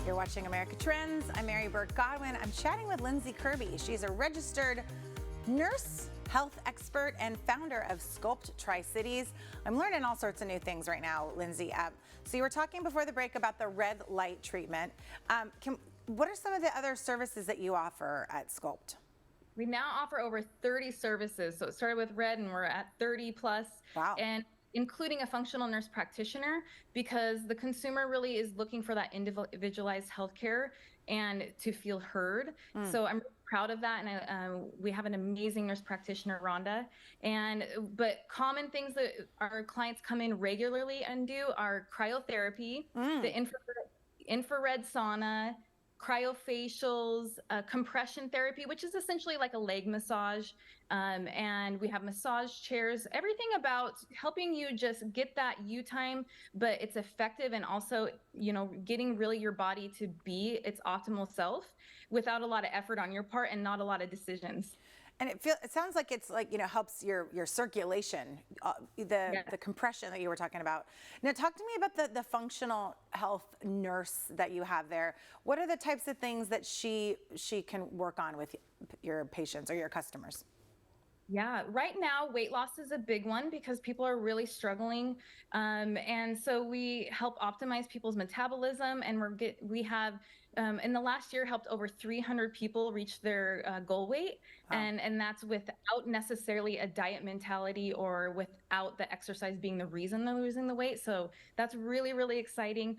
You're watching America Trends. I'm Mary Burt-Godwin. I'm chatting with Lindsay Kirby. She's a registered nurse, health expert, and founder of Sculpt Tri-Cities. I'm learning all sorts of new things right now, Lindsay. So you were talking before the break about the red light treatment. What are some of the other services that you offer at Sculpt? We now offer over 30 services. So it started with red and we're at 30 plus. Wow. And including a functional nurse practitioner, because the consumer really is looking for that individualized healthcare and to feel heard. So I'm really proud of that. And we have an amazing nurse practitioner, Rhonda. But common things that our clients come in regularly and do are cryotherapy, the infrared sauna, cryofacials, compression therapy, which is essentially like a leg massage. And we have massage chairs, everything about helping you just get that you time, but it's effective and also, getting really your body to be its optimal self without a lot of effort on your part and not a lot of decisions. And it sounds like it's like, helps your circulation, the compression that you were talking about. Now talk to me about the functional health nurse that you have there. What are the types of things that she can work on with your patients or your customers? Yeah, right now weight loss is a big one because people are really struggling, and so we help optimize people's metabolism. And we have in the last year helped over 300 people reach their goal weight, and that's without necessarily a diet mentality or without the exercise being the reason they're losing the weight. So that's really, really exciting.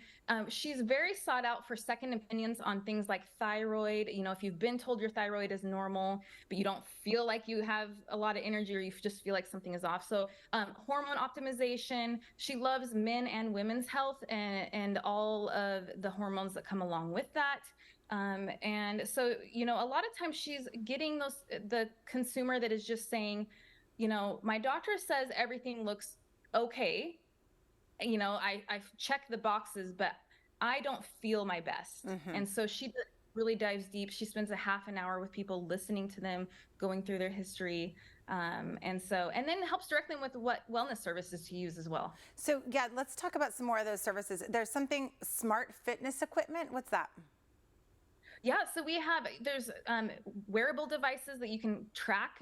She's very sought out for second opinions on things like thyroid. If you've been told your thyroid is normal, but you don't feel like you have a lot of energy or you just feel like something is off. So hormone optimization. She loves men and women's health and all of the hormones that come along with that. And so, a lot of times she's getting the consumer that is just saying, my doctor says everything looks okay. I've checked the boxes, but I don't feel my best. And so she really dives deep. She spends a half an hour with people, listening to them, going through their history. And then helps direct them with what wellness services to use as well. So yeah, let's talk about some more of those services. There's something smart fitness equipment. What's that? Yeah, so there's wearable devices that you can track,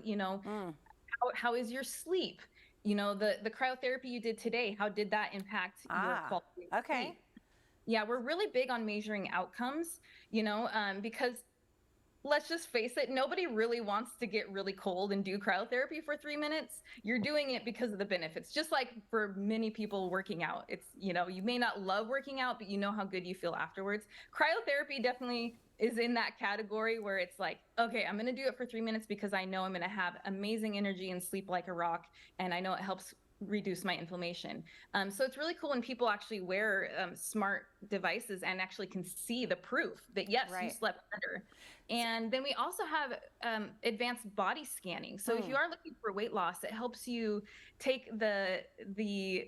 how is your sleep? The cryotherapy you did today, how did that impact your quality of sleep? Yeah, we're really big on measuring outcomes, because let's just face it, nobody really wants to get really cold and do cryotherapy for 3 minutes. You're doing it because of the benefits. Just like for many people working out, it's, you may not love working out, but you know how good you feel afterwards. Cryotherapy definitely is in that category where it's like, okay, I'm going to do it for 3 minutes because I know I'm going to have amazing energy and sleep like a rock. And I know it helps reduce my inflammation. So it's really cool when people actually wear smart devices and actually can see the proof that yes, you slept better. And then we also have advanced body scanning. So if you are looking for weight loss, it helps you take the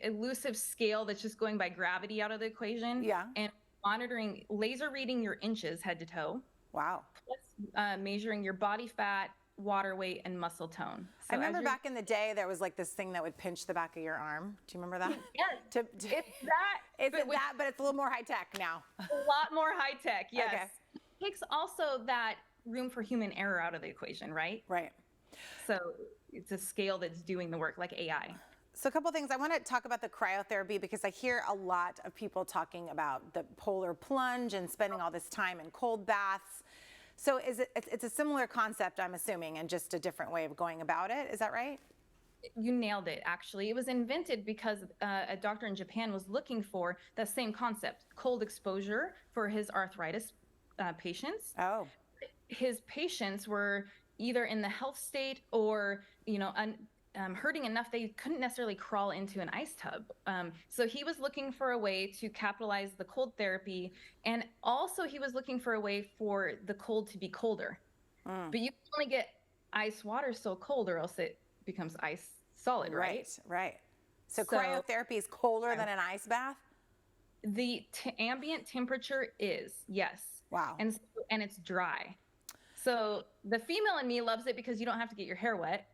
elusive scale that's just going by gravity out of the equation and monitoring, laser reading your inches head to toe. Wow. Plus measuring your body fat, water weight, and muscle tone. So I remember back in the day, there was like this thing that would pinch the back of your arm. Do you remember that? Yes. It's that. But it's a little more high tech now. A lot more high tech, yes. Okay. It takes also that room for human error out of the equation, right? Right. So it's a scale that's doing the work, like AI. So a couple things. I want to talk about the cryotherapy because I hear a lot of people talking about the polar plunge and spending all this time in cold baths. So it's a similar concept, I'm assuming, and just a different way of going about it. Is that right? You nailed it, actually. It was invented because a doctor in Japan was looking for the same concept, cold exposure for his arthritis patients. Oh. His patients were either in the health state or, hurting enough they couldn't necessarily crawl into an ice tub. So he was looking for a way to capitalize the cold therapy, and also he was looking for a way for the cold to be colder. But you can only get ice water so cold or else it becomes ice solid, right? Right. So cryotherapy is colder than an ice bath? The ambient temperature is, yes. Wow. And it's dry. So the female in me loves it because you don't have to get your hair wet.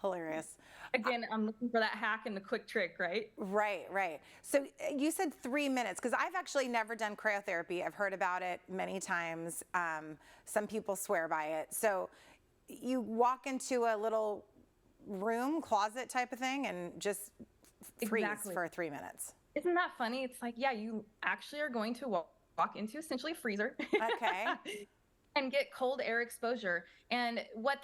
Hilarious. Again, I'm looking for that hack and the quick trick, right? Right, right. So you said 3 minutes, because I've actually never done cryotherapy. I've heard about it many times. Some people swear by it. So you walk into a little room, closet type of thing, and just freeze Exactly. for 3 minutes. Isn't that funny? It's like, yeah, you actually are going to walk into essentially a freezer. Okay. And get cold air exposure. And what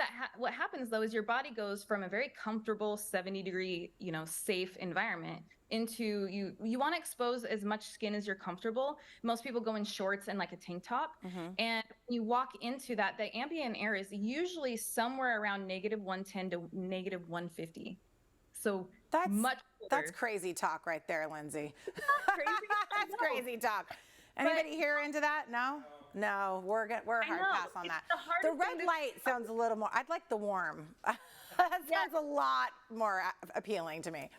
happens though is your body goes from a very comfortable 70-degree, safe environment into you want to expose as much skin as you're comfortable. Most people go in shorts and like a tank top. And when you walk into that, the ambient air is usually somewhere around -110 to -150. So much colder. That's crazy talk right there, Lindsay. Crazy. That's crazy talk. Anybody here into that? No? No, we're hard pass on that. The red light sounds a little more, I'd like the warm. That sounds a lot more appealing to me.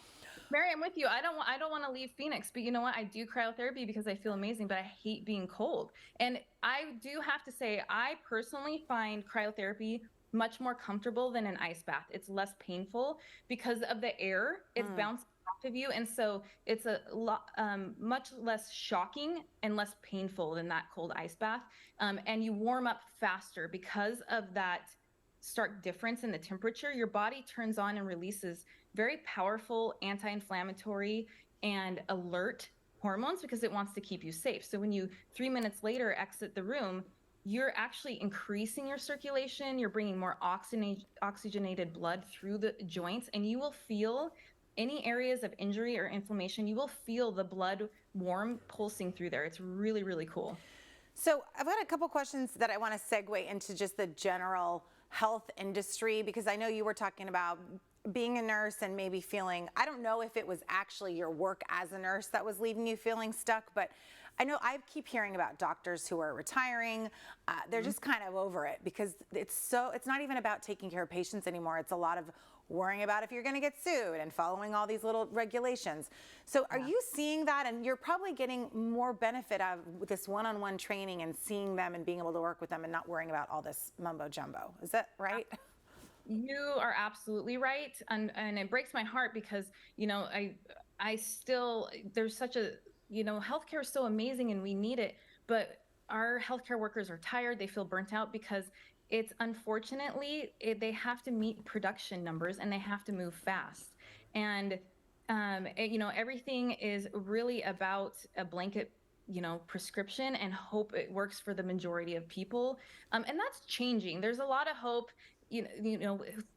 Mary, I'm with you. I don't want to leave Phoenix, but you know what? I do cryotherapy because I feel amazing, but I hate being cold. And I do have to say, I personally find cryotherapy much more comfortable than an ice bath. It's less painful because of the air. It's bouncing off of you. And so it's a lot, much less shocking and less painful than that cold ice bath. And you warm up faster because of that stark difference in the temperature. Your body turns on and releases very powerful anti-inflammatory and alert hormones because it wants to keep you safe. So when you 3 minutes later exit the room, you're actually increasing your circulation. You're bringing more oxygenated blood through the joints, and you will feel any areas of injury or inflammation. You will feel the blood warm pulsing through there. It's really, really cool. So I've got a couple questions that I want to segue into just the general health industry, because I know you were talking about being a nurse and maybe feeling, I don't know if it was actually your work as a nurse that was leaving you feeling stuck, but I know I keep hearing about doctors who are retiring. They're just kind of over it because it's not even about taking care of patients anymore. It's a lot of worrying about if you're going to get sued and following all these little regulations. So are you seeing that? And you're probably getting more benefit of this one-on-one training and seeing them and being able to work with them and not worrying about all this mumbo jumbo. Is that right? You are absolutely right. And it breaks my heart because, I still, there's such a, healthcare is so amazing and we need it, but our healthcare workers are tired. They feel burnt out because it's unfortunately, they have to meet production numbers and they have to move fast. And, everything is really about a blanket prescription and hope it works for the majority of people. And that's changing. There's a lot of hope.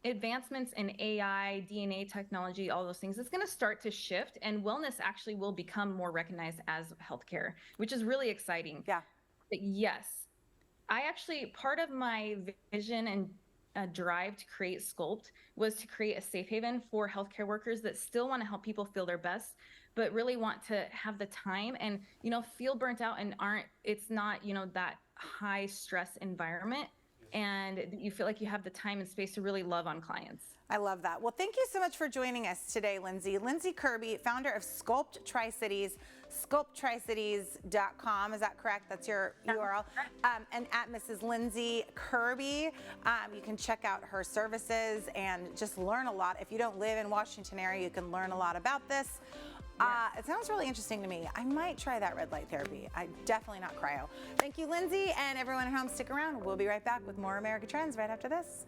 Advancements in AI, DNA technology, all those things, it's going to start to shift, and wellness actually will become more recognized as healthcare, which is really exciting. Yeah. But yes, part of my vision and drive to create Sculpt was to create a safe haven for healthcare workers that still want to help people feel their best, but really want to have the time and, feel burnt out and it's not, that high stress environment. And you feel like you have the time and space to really love on clients. I love that. Well, thank you so much for joining us today, Lindsay. Lindsay Kirby, founder of Sculpt Tri-Cities, sculpttricities.com. Is that correct? That's your URL. And at Mrs. Lindsay Kirby, you can check out her services and just learn a lot. If you don't live in Washington area, you can learn a lot about this. It sounds really interesting to me. I might try that red light therapy. Definitely not cryo. Thank you, Lindsay, and everyone at home, stick around. We'll be right back with more America Trends right after this.